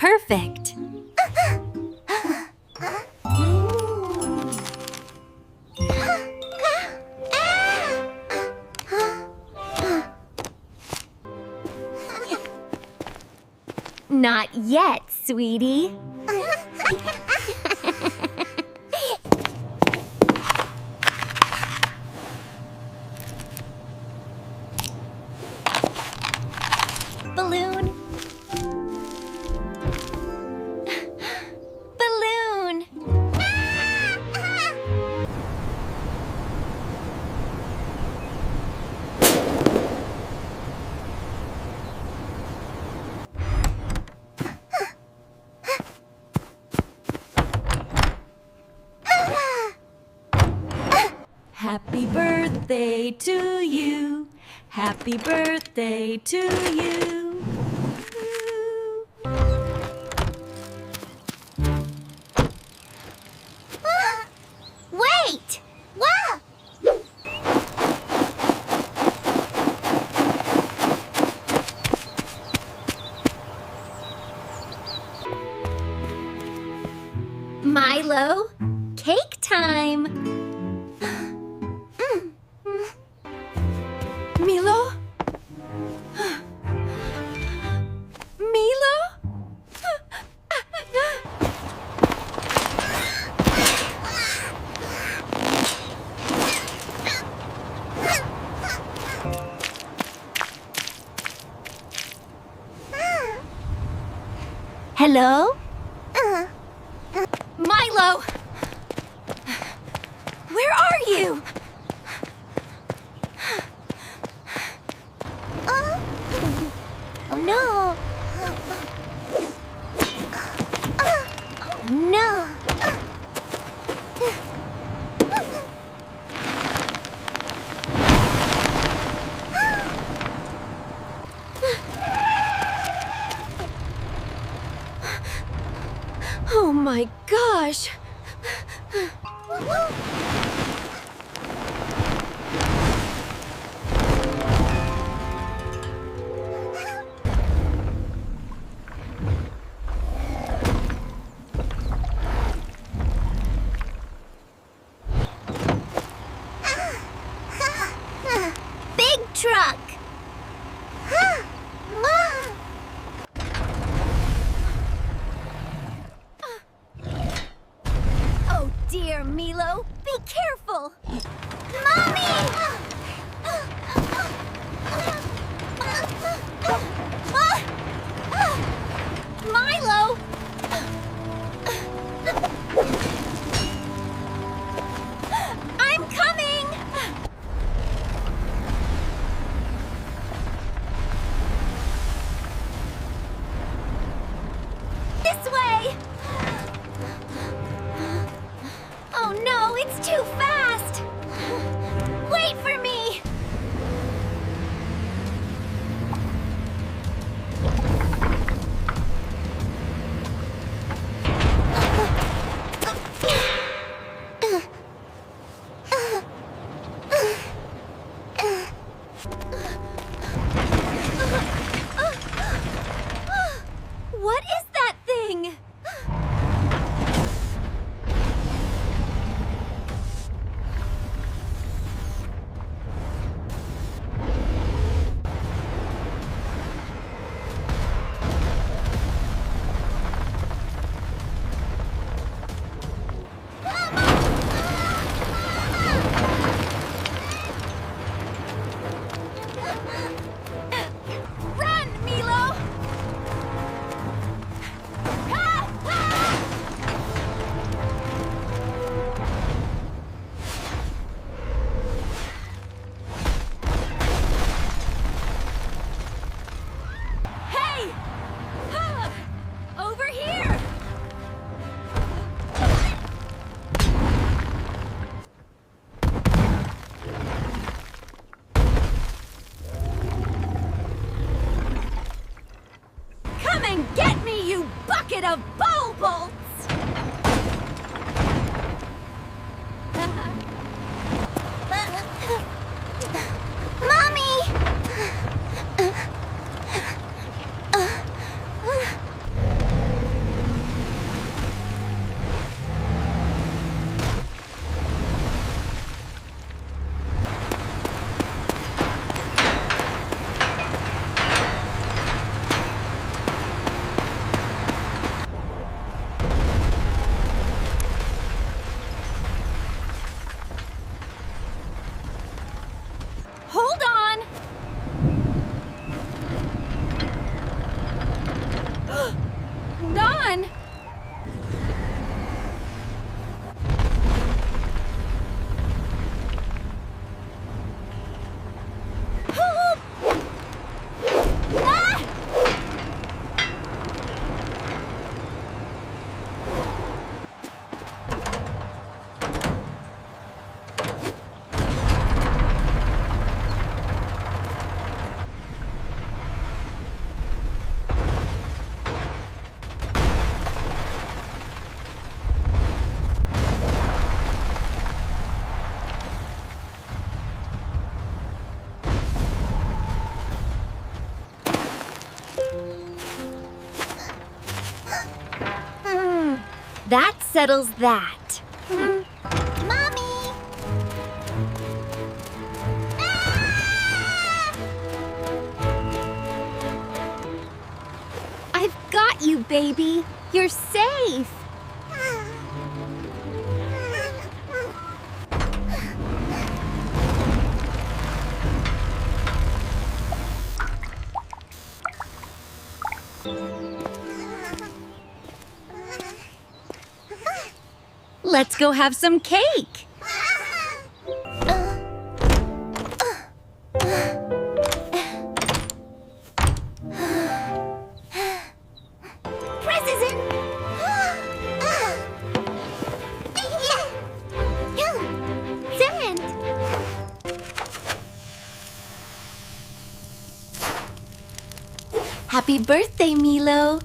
Perfect. Not yet, sweetie. Balloon. Balloon. Happy birthday to you. Happy birthday to you. Wait! Wow! Milo, cake time. Milo? Milo? Hello? Milo! Where are you? Oh no! Oh no! Oh my gosh! Big truck! Oh dear, Milo, be careful! Milo! I'm coming! This way! Oh no, it's too fast! Wait for me! What is that thing? Run, Milo! Hey! Over here! Come and get me, you bucket of ball bolts! Mommy! That settles that. Mommy! I've got you, baby. You're safe. Let's go have some cake. Press is in! Send. Happy birthday, Milo.